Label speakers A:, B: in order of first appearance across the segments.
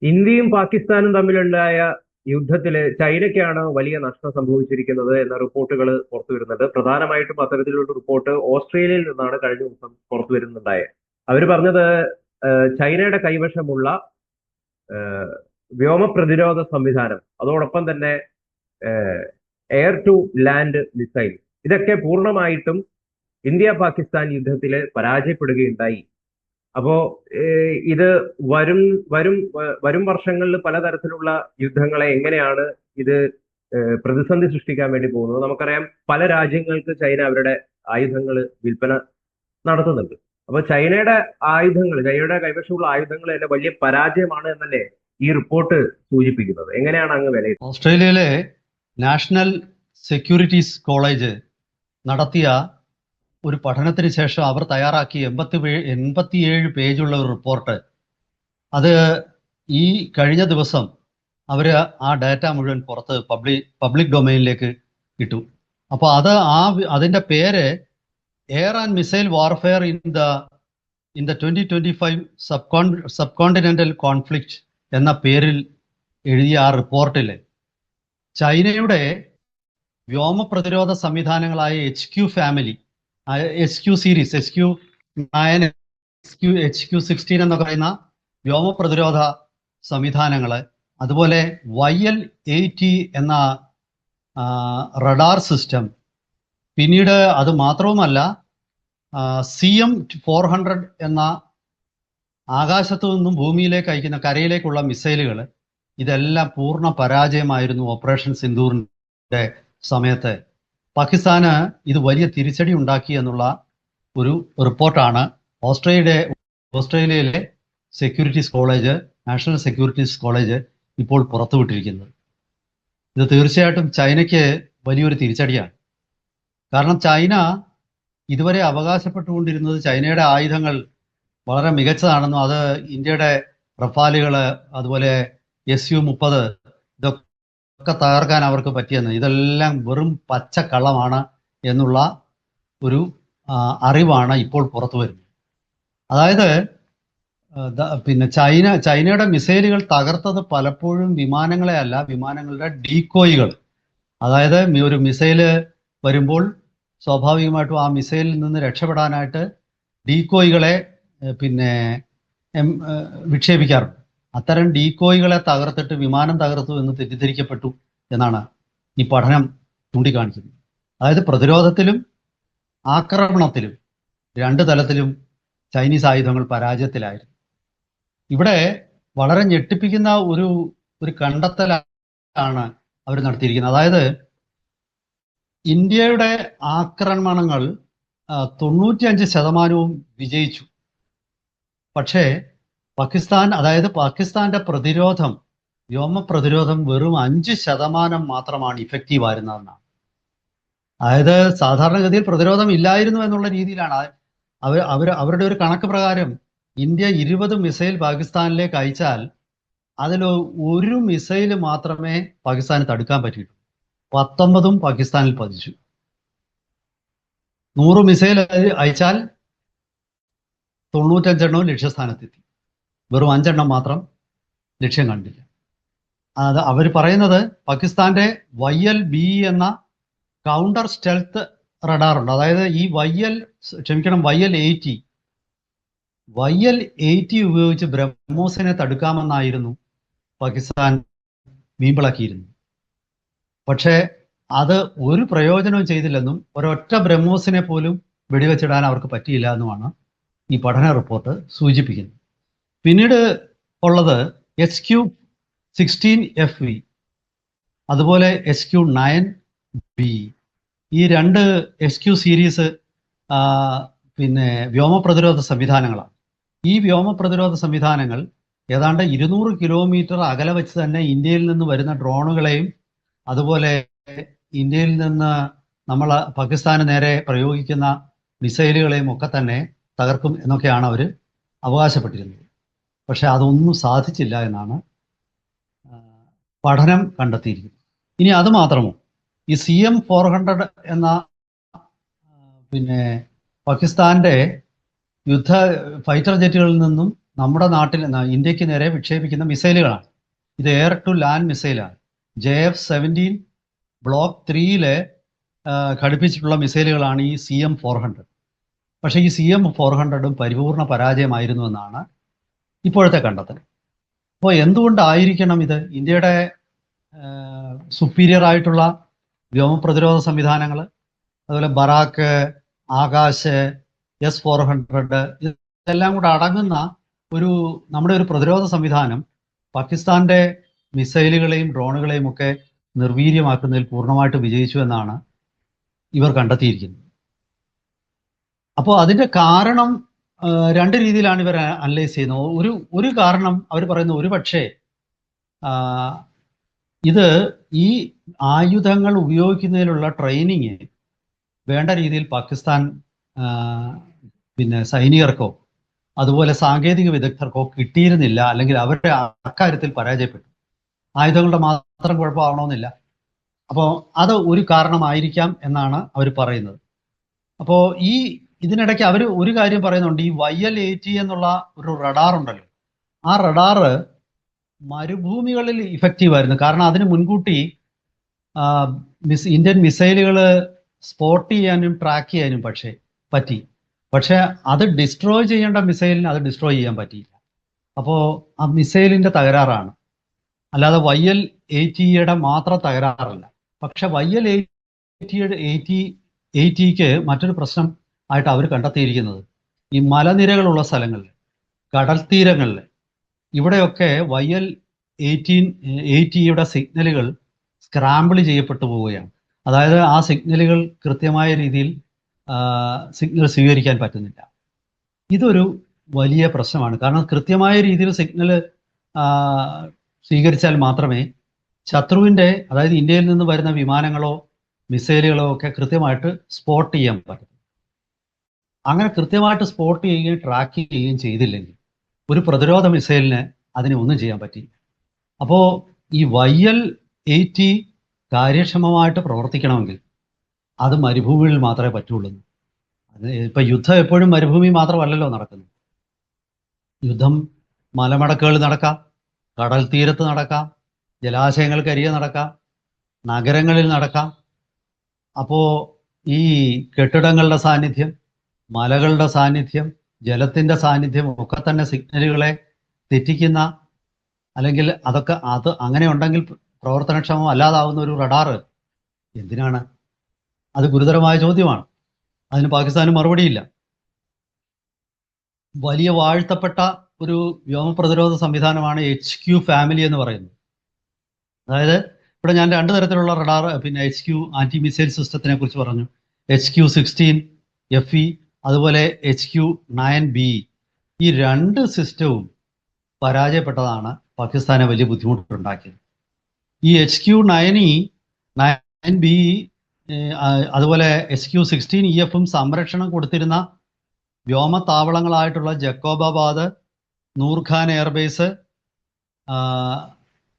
A: ഇന്ത്യയും പാകിസ്ഥാനും തമ്മിലുണ്ടായ യുദ്ധത്തില് ചൈനയ്ക്കാണ് വലിയ നഷ്ടം സംഭവിച്ചിരിക്കുന്നത് എന്ന റിപ്പോർട്ടുകൾ പുറത്തു വരുന്നുണ്ട്. പ്രധാനമായിട്ടും അത്തരത്തിലുള്ള റിപ്പോർട്ട് ഓസ്ട്രേലിയയിൽ നിന്നാണ് കഴിഞ്ഞ ദിവസം പുറത്തു വരുന്നുണ്ടായത്. അവർ പറഞ്ഞത് ചൈനയുടെ കൈവശമുള്ള ഏഹ്, വ്യോമ പ്രതിരോധ സംവിധാനം, അതോടൊപ്പം തന്നെ എയർ ടു ലാൻഡ് മിസൈൽ, ഇതൊക്കെ പൂർണ്ണമായിട്ടും ഇന്ത്യ പാകിസ്ഥാൻ യുദ്ധത്തിൽ പരാജയപ്പെടുകയുണ്ടായി. അപ്പോ ഇത് വരും വരും വർഷങ്ങളിൽ പലതരത്തിലുള്ള യുദ്ധങ്ങളെ എങ്ങനെയാണ് ഇത് പ്രതിസന്ധി സൃഷ്ടിക്കാൻ വേണ്ടി പോകുന്നത്? നമുക്കറിയാം, പല രാജ്യങ്ങൾക്ക് ചൈന അവരുടെ ആയുധങ്ങൾ വിൽപ്പന നടത്തുന്നുണ്ട്. അപ്പൊ ചൈനയുടെ കൈവശമുള്ള ആയുധങ്ങൾ തന്നെ വലിയ പരാജയമാണ് എന്നല്ലേ ഈ റിപ്പോർട്ട് സൂചിപ്പിക്കുന്നത്? എങ്ങനെയാണ് അങ്ങ് വിലയിരുത്തുന്നത്?
B: ഓസ്ട്രേലിയയിലെ നാഷണൽ സെക്യൂരിറ്റീസ് കോളേജ് നടത്തിയ ഒരു പഠനത്തിന് ശേഷം അവർ തയ്യാറാക്കിയ 87 പേജുള്ള ഒരു റിപ്പോർട്ട്, അത് ഈ കഴിഞ്ഞ ദിവസം അവർ ആ ഡാറ്റ മുഴുവൻ പുറത്ത് പബ്ലിക് ഡൊമൈനിലേക്ക് ഇട്ടു. അപ്പോൾ അതിന്റെ പേര് air and missile warfare in the 2025 subcontinental conflict എന്ന പേരിൽ എഴുതിയ ആ റിപ്പോർട്ടിൽ ചൈനയുടെ വ്യോമ പ്രതിരോധ സംവിധാനങ്ങളായ HQ സീരീസ്, HQ9, HQ16 എന്ന് പറയുന്ന വ്യോമ പ്രതിരോധ സംവിധാനങ്ങള്, അതുപോലെ YL-80 എന്ന റഡാർ സിസ്റ്റം, പിന്നീട് അത് മാത്രവുമല്ല CM-400 എന്ന ആകാശത്തു നിന്നും ഭൂമിയിലേക്ക് അയക്കുന്ന കരയിലേക്കുള്ള മിസൈലുകൾ, ഇതെല്ലാം പൂർണ്ണ പരാജയമായിരുന്നു ഓപ്പറേഷൻ സിന്ദൂറിന്റെ സമയത്ത്. പാകിസ്ഥാന് ഇത് വലിയ തിരിച്ചടി ഉണ്ടാക്കി എന്നുള്ള ഒരു റിപ്പോർട്ടാണ് ഓസ്ട്രേലിയയിലെ നാഷണൽ സെക്യൂരിറ്റീസ് കോളേജ് ഇപ്പോൾ പുറത്തുവിട്ടിരിക്കുന്നത്. ഇത് തീർച്ചയായിട്ടും ചൈനയ്ക്ക് വലിയൊരു തിരിച്ചടിയാണ്. കാരണം ചൈന ഇതുവരെ അവകാശപ്പെട്ടുകൊണ്ടിരുന്നത് ചൈനയുടെ ആയുധങ്ങൾ വളരെ മികച്ചതാണെന്നും അത് ഇന്ത്യയുടെ റഫാലുകൾ, അതുപോലെ SU-30, ഇതൊക്കെ തകർക്കാൻ അവർക്ക് പറ്റിയെന്ന്, ഇതെല്ലാം വെറും പച്ചക്കള്ളമാണ് എന്നുള്ള ഒരു അറിവാണ് ഇപ്പോൾ പുറത്തു വരുന്നത്. അതായത് പിന്നെ ചൈനയുടെ മിസൈലുകൾ തകർത്തത് പലപ്പോഴും വിമാനങ്ങളെ അല്ല, വിമാനങ്ങളുടെ ഡീക്കോയികൾ. അതായത് ഒരു മിസൈല് വരുമ്പോൾ സ്വാഭാവികമായിട്ടും ആ മിസൈലിൽ നിന്ന് രക്ഷപ്പെടാനായിട്ട് ഡീക്കോയികളെ വിക്ഷേപിക്കാറുണ്ട്. അത്തരം ഡീക്കോയികളെ തകർത്തിട്ട് വിമാനം തകർത്തു എന്ന് തെറ്റിദ്ധരിക്കപ്പെട്ടു എന്നാണ് ഈ പഠനം ചൂണ്ടിക്കാണിക്കുന്നത്. അതായത് പ്രതിരോധത്തിലും ആക്രമണത്തിലും രണ്ട് തലത്തിലും ചൈനീസ് ആയുധങ്ങൾ പരാജയത്തിലായിരുന്നു. ഇവിടെ വളരെ ഞെട്ടിപ്പിക്കുന്ന ഒരു കണ്ടെത്തലാണ് അവർ നടത്തിയിരിക്കുന്നത്. അതായത് ഇന്ത്യയുടെ ആക്രമണങ്ങൾ 95% വിജയിച്ചു. പക്ഷേ പാകിസ്ഥാന്റെ വ്യോമ പ്രതിരോധം വെറും 5% മാത്രമാണ് ഇഫക്റ്റീവ് ആയിരുന്നതെന്നാണ്. അതായത് സാധാരണഗതിയിൽ പ്രതിരോധം ഇല്ലായിരുന്നു എന്നുള്ള രീതിയിലാണ് അവരുടെ ഒരു കണക്ക് പ്രകാരം ഇന്ത്യ 20 മിസൈൽ പാകിസ്ഥാനിലേക്ക് അയച്ചാൽ അതിൽ ഒരു മിസൈൽ മാത്രമേ പാകിസ്ഥാന് തടുക്കാൻ പറ്റിയിട്ടുള്ളൂ. 19 പാകിസ്ഥാനിൽ പതിച്ചു. 100 മിസൈൽ അയച്ചാൽ 95 ലക്ഷ്യസ്ഥാനത്തെത്തി. വെറും 5 മാത്രം ലക്ഷ്യം കണ്ടില്ല. അത് അവർ പറയുന്നത് പാകിസ്ഥാന്റെ YL-BE എന്ന കൗണ്ടർ സ്റ്റെൽത്ത് റഡാർ ഉണ്ട്. അതായത് ഈ YL-80 ഉപയോഗിച്ച് ബ്രഹ്മോസിനെ തടുക്കാമെന്നായിരുന്നു പാകിസ്ഥാൻ വീമ്പിളക്കിയിരുന്നത്. പക്ഷേ അത് ഒരു പ്രയോജനവും ചെയ്തില്ലെന്നും ഒരൊറ്റ ബ്രഹ്മോസിനെ പോലും വെടിവെച്ചിടാൻ അവർക്ക് പറ്റിയില്ല എന്നുമാണ് ഈ പഠന റിപ്പോർട്ട് സൂചിപ്പിക്കുന്നത്. പിന്നീട് ഉള്ളത് HQ-16FV, അതുപോലെ HQ-9B. ഈ രണ്ട് HQ സീരീസ് വ്യോമ പ്രതിരോധ സംവിധാനങ്ങളാണ്. ഈ വ്യോമ പ്രതിരോധ സംവിധാനങ്ങൾ ഏതാണ്ട് 200 കിലോമീറ്റർ അകലെ വെച്ച് തന്നെ ഇന്ത്യയിൽ നിന്ന് വരുന്ന ഡ്രോണുകളെയും അതുപോലെ ഇന്ത്യയിൽ നിന്ന് നമ്മൾ പാകിസ്ഥാന് നേരെ പ്രയോഗിക്കുന്ന മിസൈലുകളെയും ഒക്കെ തന്നെ തകർക്കും എന്നൊക്കെയാണ് അവർ അവകാശപ്പെട്ടിരുന്നത്. പക്ഷെ അതൊന്നും സാധിച്ചില്ല എന്നാണ് പഠനം കണ്ടെത്തിയിരിക്കുന്നത്. ഇനി അത് മാത്രമോ, ഈ CM-400 എന്ന പാകിസ്ഥാന്റെ യുദ്ധ ഫൈറ്റർ ജെറ്റുകളിൽ നിന്നും നമ്മുടെ നാട്ടിൽ ഇന്ത്യക്ക് നേരെ വിക്ഷേപിക്കുന്ന മിസൈലുകളാണ്. ഇത് എയർ ടു ലാൻഡ് മിസൈലാണ്. JF-17 ബ്ലോക്ക് 3 ഘടിപ്പിച്ചിട്ടുള്ള മിസൈലുകളാണ് ഈ CM-400. പക്ഷേ ഈ CM-400 പരിപൂർണ പരാജയമായിരുന്നു എന്നാണ് ഇപ്പോഴത്തെ കണ്ടെത്തൽ. അപ്പോൾ എന്തുകൊണ്ടായിരിക്കണം ഇത്? ഇന്ത്യയുടെ സുപ്പീരിയർ ആയിട്ടുള്ള വ്യോമപ്രതിരോധ സംവിധാനങ്ങൾ, അതുപോലെ ബറാക്ക്, ആകാശ്, S-400 ഇതെല്ലാം കൂടെ അടങ്ങുന്ന നമ്മുടെ ഒരു പ്രതിരോധ സംവിധാനം പാകിസ്ഥാന്റെ മിസൈലുകളെയും ഡ്രോണുകളെയും ഒക്കെ നിർവീര്യമാക്കുന്നതിൽ പൂർണ്ണമായിട്ട് വിജയിച്ചു എന്നാണ് ഇവർ കണ്ടെത്തിയിരിക്കുന്നത്. അപ്പോൾ അതിന്റെ കാരണം രണ്ട് രീതിയിലാണ് ഇവർ അനലൈസ് ചെയ്യുന്നത്. ഒരു കാരണം അവർ പറയുന്നത്, ഒരു പക്ഷേ ഇത് ഈ ആയുധങ്ങൾ ഉപയോഗിക്കുന്നതിലുള്ള ട്രെയിനിങ് വേണ്ട രീതിയിൽ പാകിസ്ഥാൻ സൈനികർക്കോ അതുപോലെ സാങ്കേതിക വിദഗ്ധർക്കോ കിട്ടിയിരുന്നില്ല, അല്ലെങ്കിൽ അവരുടെ അക്കാര്യത്തിൽ പരാജയപ്പെട്ടു. ആയുധങ്ങളുടെ മാത്രം കുഴപ്പമാവണമെന്നില്ല. അപ്പോൾ അത് ഒരു കാരണമായിരിക്കാം എന്നാണ് അവർ പറയുന്നത്. അപ്പോൾ ഇതിനിടയ്ക്ക് അവർ ഒരു കാര്യം പറയുന്നുണ്ട്. ഈ YL-80 എന്നുള്ള ഒരു റഡാർ ഉണ്ടല്ലോ, ആ റഡാറ് മരുഭൂമികളിൽ ഇഫക്റ്റീവ് ആയിരുന്നു. കാരണം അതിന് മുൻകൂട്ടി ഇന്ത്യൻ മിസൈലുകൾ സ്പോട്ട് ചെയ്യാനും ട്രാക്ക് ചെയ്യാനും പറ്റി. പക്ഷെ അത് ഡിസ്ട്രോയ് ചെയ്യേണ്ട മിസൈലിന് അത് ഡിസ്ട്രോയ് ചെയ്യാൻ പറ്റിയില്ല. അപ്പോൾ ആ മിസൈലിന്റെ തകരാറാണ്, അല്ലാതെ YL-80യുടെ മാത്രം തകരാറല്ല. പക്ഷെ YL-80ക്ക് മറ്റൊരു പ്രശ്നം ആയിട്ട് അവർ കണ്ടെത്തിയിരിക്കുന്നത്, ഈ മലനിരകളുള്ള സ്ഥലങ്ങളിൽ, കടൽ തീരങ്ങളിൽ, ഇവിടെയൊക്കെ YL-80യുടെ സിഗ്നലുകൾ സ്ക്രാമ്പിൾ ചെയ്യപ്പെട്ടു പോവുകയാണ്. അതായത് ആ സിഗ്നലുകൾ കൃത്യമായ രീതിയിൽ സിഗ്നൽ സ്വീകരിക്കാൻ പറ്റുന്നില്ല. ഇതൊരു വലിയ പ്രശ്നമാണ്. കാരണം കൃത്യമായ രീതിയിൽ സിഗ്നൽ സ്വീകരിച്ചാൽ മാത്രമേ ശത്രുവിൻ്റെ, അതായത് ഇന്ത്യയിൽ നിന്ന് വരുന്ന വിമാനങ്ങളോ മിസൈലുകളോ ഒക്കെ കൃത്യമായിട്ട് സ്പോട്ട് ചെയ്യാൻ പറ്റും. അങ്ങനെ കൃത്യമായിട്ട് സ്പോട്ട് ചെയ്യുകയും ട്രാക്ക് ചെയ്യുകയും ചെയ്തില്ലെങ്കിൽ ഒരു പ്രതിരോധ മിസൈലിന് അതിനെ ഒന്നും ചെയ്യാൻ പറ്റില്ല. അപ്പോൾ ഈ YL-80 കാര്യക്ഷമമായിട്ട് പ്രവർത്തിക്കണമെങ്കിൽ അത് മരുഭൂമിയിൽ മാത്രമേ പറ്റുള്ളൂ. ഇപ്പം യുദ്ധം എപ്പോഴും മരുഭൂമി മാത്രമല്ലല്ലോ നടക്കുന്നത്. യുദ്ധം മലമടക്കുകളിൽ നടക്കാം, കടൽ തീരത്ത് നടക്കാം, ജലാശയങ്ങൾക്കരികെ നടക്കാം, നഗരങ്ങളിൽ നടക്കാം. അപ്പോൾ ഈ കെട്ടിടങ്ങളുടെ സാന്നിധ്യം, മലകളുടെ സാന്നിധ്യം, ജലത്തിന്റെ സാന്നിധ്യം ഒക്കെ തന്നെ സിഗ്നലുകളെ തെറ്റിക്കുന്ന, അല്ലെങ്കിൽ അത് അങ്ങനെ ഉണ്ടെങ്കിൽ പ്രവർത്തനക്ഷമം അല്ലാതാവുന്ന ഒരു റഡാർ എന്തിനാണ്? അത് ഗുരുതരമായ ചോദ്യമാണ്. അതിന് പാകിസ്ഥാന് മറുപടിയില്ല. വലിയ വാഴ്ത്തപ്പെട്ട ഒരു വ്യോമപ്രതിരോധ സംവിധാനമാണ് HQ ഫാമിലി എന്ന് പറയുന്നത്. അതായത് ഇവിടെ ഞാൻ രണ്ട് തരത്തിലുള്ള റഡാർ, HQ ആന്റി മിസൈൽ സിസ്റ്റത്തിനെ കുറിച്ച് പറഞ്ഞു. HQ-16FE അതുപോലെ HQ-9BE. ഈ രണ്ട് സിസ്റ്റവും പരാജയപ്പെട്ടതാണ് പാകിസ്ഥാനെ വലിയ ബുദ്ധിമുട്ടുണ്ടാക്കിയത്. ഈ HQ-9BE അതുപോലെ HQ-16EFും സംരക്ഷണം കൊടുത്തിരുന്ന വ്യോമത്താവളങ്ങളായിട്ടുള്ള ജക്കോബാബാദ്, നൂർഖാൻ എയർബേസ്,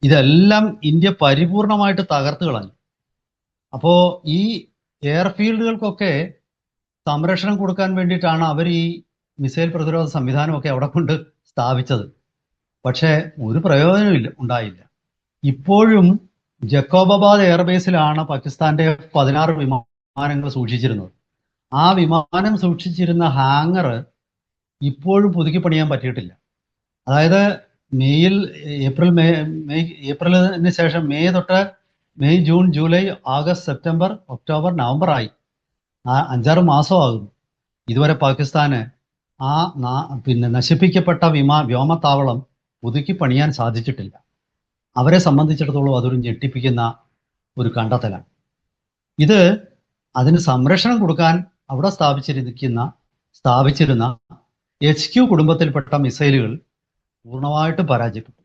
B: ഇതെല്ലാം ഇന്ത്യ പരിപൂർണമായിട്ട് തകർത്ത് കളഞ്ഞു. അപ്പോൾ ഈ എയർഫീൽഡുകൾക്കൊക്കെ സംരക്ഷണം കൊടുക്കാൻ വേണ്ടിയിട്ടാണ് അവർ ഈ മിസൈൽ പ്രതിരോധ സംവിധാനമൊക്കെ അവിടെ കൊണ്ട് സ്ഥാപിച്ചത്. പക്ഷേ ഒരു പ്രയോജനമില്ല, ഉണ്ടായില്ല. ഇപ്പോഴും ജക്കോബാബാദ് എയർബേസിലാണ് പാകിസ്ഥാന്റെ 16 വിമാനങ്ങൾ സൂക്ഷിച്ചിരുന്നത്. ആ വിമാനം സൂക്ഷിച്ചിരുന്ന ഹാങ്ങർ ഇപ്പോഴും പുതുക്കി പണിയാൻ പറ്റിയിട്ടില്ല. അതായത് ഏപ്രിലിന് ശേഷം May, June, July, August, September, October, November ആയി. 5-6 മാസമാകുന്നു. ഇതുവരെ പാകിസ്ഥാന് നശിപ്പിക്കപ്പെട്ട വ്യോമത്താവളം പുതുക്കി പണിയാൻ സാധിച്ചിട്ടില്ല. അവരെ സംബന്ധിച്ചിടത്തോളം അതൊരു ഞെട്ടിപ്പിക്കുന്ന ഒരു കണ്ടെത്തലാണ്. ഇത് അതിന് സംരക്ഷണം കൊടുക്കാൻ അവിടെ സ്ഥാപിച്ചിരുന്ന HQ കുടുംബത്തിൽപ്പെട്ട മിസൈലുകൾ പൂർണ്ണമായിട്ട് പരാജയപ്പെട്ടു.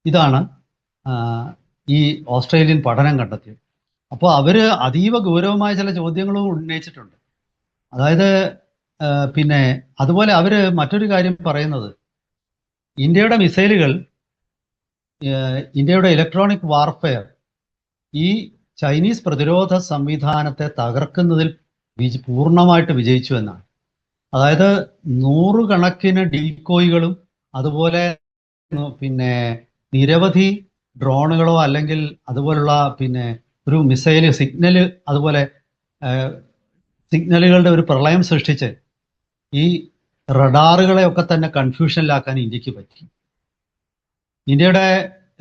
B: ഇതാണ് ഈ ഓസ്ട്രേലിയൻ പഠനം കണ്ടെത്തിയത്. അപ്പോൾ അവര് അതീവ ഗൗരവമായ ചില ചോദ്യങ്ങളും ഉന്നയിച്ചിട്ടുണ്ട്. അതായത് അതുപോലെ അവര് മറ്റൊരു കാര്യം പറയുന്നത്, ഇന്ത്യയുടെ മിസൈലുകൾ, ഇന്ത്യയുടെ ഇലക്ട്രോണിക് വാർഫെയർ ഈ ചൈനീസ് പ്രതിരോധ സംവിധാനത്തെ തകർക്കുന്നതിൽ പൂർണ്ണമായിട്ട് വിജയിച്ചു എന്നാണ്. അതായത് നൂറുകണക്കിന് ഡീക്കോയികളും അതുപോലെ പിന്നെ നിരവധി ഡ്രോണുകളോ അല്ലെങ്കിൽ അതുപോലുള്ള പിന്നെ ഒരു മിസൈല് സിഗ്നല് അതുപോലെ സിഗ്നലുകളുടെ ഒരു പ്രളയം സൃഷ്ടിച്ച് ഈ റഡാറുകളെയൊക്കെ തന്നെ കൺഫ്യൂഷനിലാക്കാൻ ഇന്ത്യക്ക് പറ്റി. ഇന്ത്യയുടെ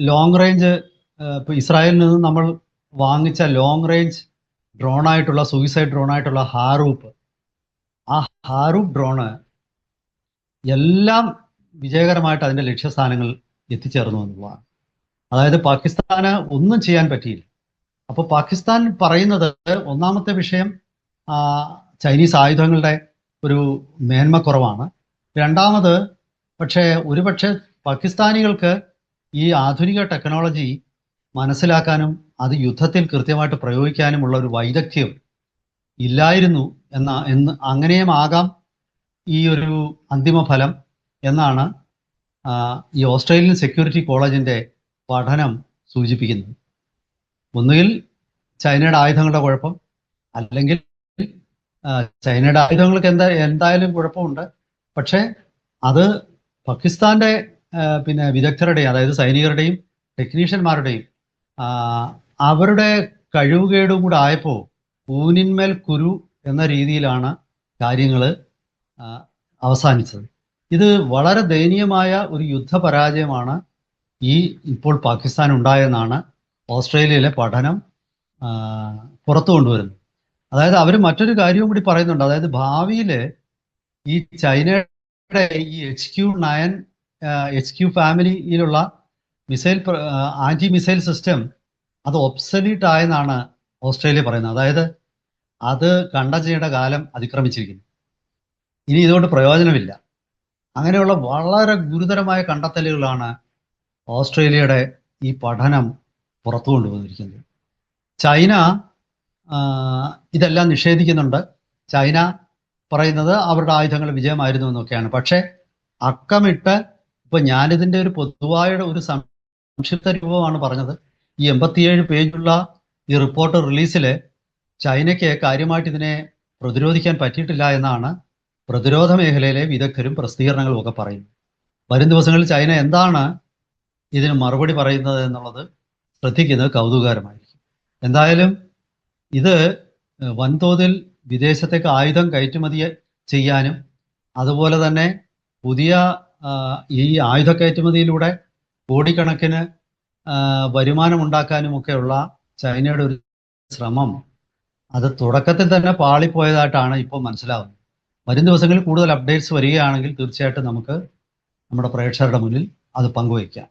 B: ലോങ് റേഞ്ച് ഇപ്പോൾ ഇസ്രായേലിൽ നിന്ന് നമ്മൾ വാങ്ങിച്ച ലോങ് റേഞ്ച് ഡ്രോണായിട്ടുള്ള സൂയിസൈഡ് ഡ്രോണായിട്ടുള്ള ഹാറൂപ്പ്, ആ ഹാറൂപ്പ് ഡ്രോണ് എല്ലാം വിജയകരമായിട്ട് അതിൻ്റെ ലക്ഷ്യസ്ഥാനങ്ങൾ എത്തിച്ചേർന്നു എന്നുള്ളതാണ്. അതായത് പാകിസ്ഥാന് ഒന്നും ചെയ്യാൻ പറ്റിയില്ല. അപ്പോൾ പാകിസ്ഥാൻ പറയുന്നത് ഒന്നാമത്തെ വിഷയം ചൈനീസ് ആയുധങ്ങളുടെ ഒരു മേന്മക്കുറവാണ്. രണ്ടാമത് ഒരുപക്ഷെ പാകിസ്ഥാനികൾക്ക് ഈ ആധുനിക ടെക്നോളജി മനസ്സിലാക്കാനും അത് യുദ്ധത്തിൽ കൃത്യമായിട്ട് പ്രയോഗിക്കാനുമുള്ള ഒരു വൈദഗ്ധ്യം ഇല്ലായിരുന്നു അങ്ങനെയും ആകാം ഈ ഒരു അന്തിമ ഫലം എന്നാണ് ഈ ഓസ്ട്രേലിയൻ സെക്യൂരിറ്റി കോളേജിന്റെ പഠനം സൂചിപ്പിക്കുന്നത്. ഒന്നുകിൽ ചൈനയുടെ ആയുധങ്ങളുടെ കുഴപ്പം, അല്ലെങ്കിൽ ചൈനയുടെ ആയുധങ്ങൾക്ക് എന്തായാലും കുഴപ്പമുണ്ട്. പക്ഷെ അത് പാകിസ്ഥാന്റെ പിന്നെ വിദഗ്ധരുടെയും അതായത് സൈനികരുടെയും ടെക്നീഷ്യന്മാരുടെയും അവരുടെ കഴിവുകേടും കൂടെ ആയപ്പോൾ ഊനിന്മേൽ കുരു എന്ന രീതിയിലാണ് കാര്യങ്ങൾ അവസാനിച്ചത്. ഇത് വളരെ ദയനീയമായ ഒരു യുദ്ധപരാജയമാണ് ഇപ്പോൾ പാകിസ്ഥാൻ ഉണ്ടായെന്നാണ് ഓസ്ട്രേലിയയിലെ പഠനം പുറത്തു കൊണ്ടുവരുന്നത്. അതായത് അവർ മറ്റൊരു കാര്യവും കൂടി പറയുന്നുണ്ട്. അതായത് ഭാവിയിൽ ഈ ചൈനയുടെ ഈ HQ-9 HQ ഫാമിലിയിലുള്ള മിസൈൽ ആന്റി മിസൈൽ സിസ്റ്റം അത് ഒബ്സലീറ്റ് ആയെന്നാണ് ഓസ്ട്രേലിയ പറയുന്നത്. അതായത് അത് കണ്ടച്ചയുടെ കാലം അതിക്രമിച്ചിരിക്കുന്നു, ഇനി ഇതുകൊണ്ട് പ്രയോജനമില്ല. അങ്ങനെയുള്ള വളരെ ഗുരുതരമായ കണ്ടെത്തലുകളാണ് ഓസ്ട്രേലിയയുടെ ഈ പഠനം പുറത്തു കൊണ്ടുവന്നിരിക്കുന്നത്. ചൈന ഇതെല്ലാം നിഷേധിക്കുന്നുണ്ട്. ചൈന പറയുന്നത് അവരുടെ ആയുധങ്ങൾ വിജയമായിരുന്നു എന്നൊക്കെയാണ്. പക്ഷെ അക്കമിട്ട് ഇപ്പൊ ഞാനിതിന്റെ ഒരു പൊതുവായ ഒരു സംക്ഷിപ്ത രൂപമാണ് പറഞ്ഞത്. ഈ 87 പേജുള്ള ഈ റിപ്പോർട്ട് റിലീസിൽ ചൈനയ്ക്ക് കാര്യമായിട്ട് ഇതിനെ പ്രതിരോധിക്കാൻ പറ്റിയിട്ടില്ല എന്നാണ് പ്രതിരോധ മേഖലയിലെ വിദഗ്ധരും പ്രസിദ്ധീകരണങ്ങളും ഒക്കെ പറയുന്നത്. വരും ദിവസങ്ങളിൽ ചൈന എന്താണ് ഇതിന് മറുപടി പറയുന്നത് എന്നുള്ളത് ശ്രദ്ധിക്കുന്നത് കൗതുകകരമായിരിക്കും. എന്തായാലും ഇത് വൻതോതിൽ വിദേശത്തേക്ക് ആയുധം കയറ്റുമതി ചെയ്യാനും അതുപോലെ തന്നെ പുതിയ ഈ ആയുധ കയറ്റുമതിയിലൂടെ കോടിക്കണക്കിന് വരുമാനമുണ്ടാക്കാനുമൊക്കെയുള്ള ചൈനയുടെ ഒരു ശ്രമം അത് തുടക്കത്തിൽ തന്നെ പാളിപ്പോയതായിട്ടാണ് ഇപ്പോൾ മനസ്സിലാവുന്നത്. വരും ദിവസങ്ങളിൽ കൂടുതൽ അപ്ഡേറ്റ്സ് വരികയാണെങ്കിൽ തീർച്ചയായിട്ടും നമുക്ക് നമ്മുടെ പ്രേക്ഷകരുടെ മുന്നിൽ അത് പങ്കുവയ്ക്കാം.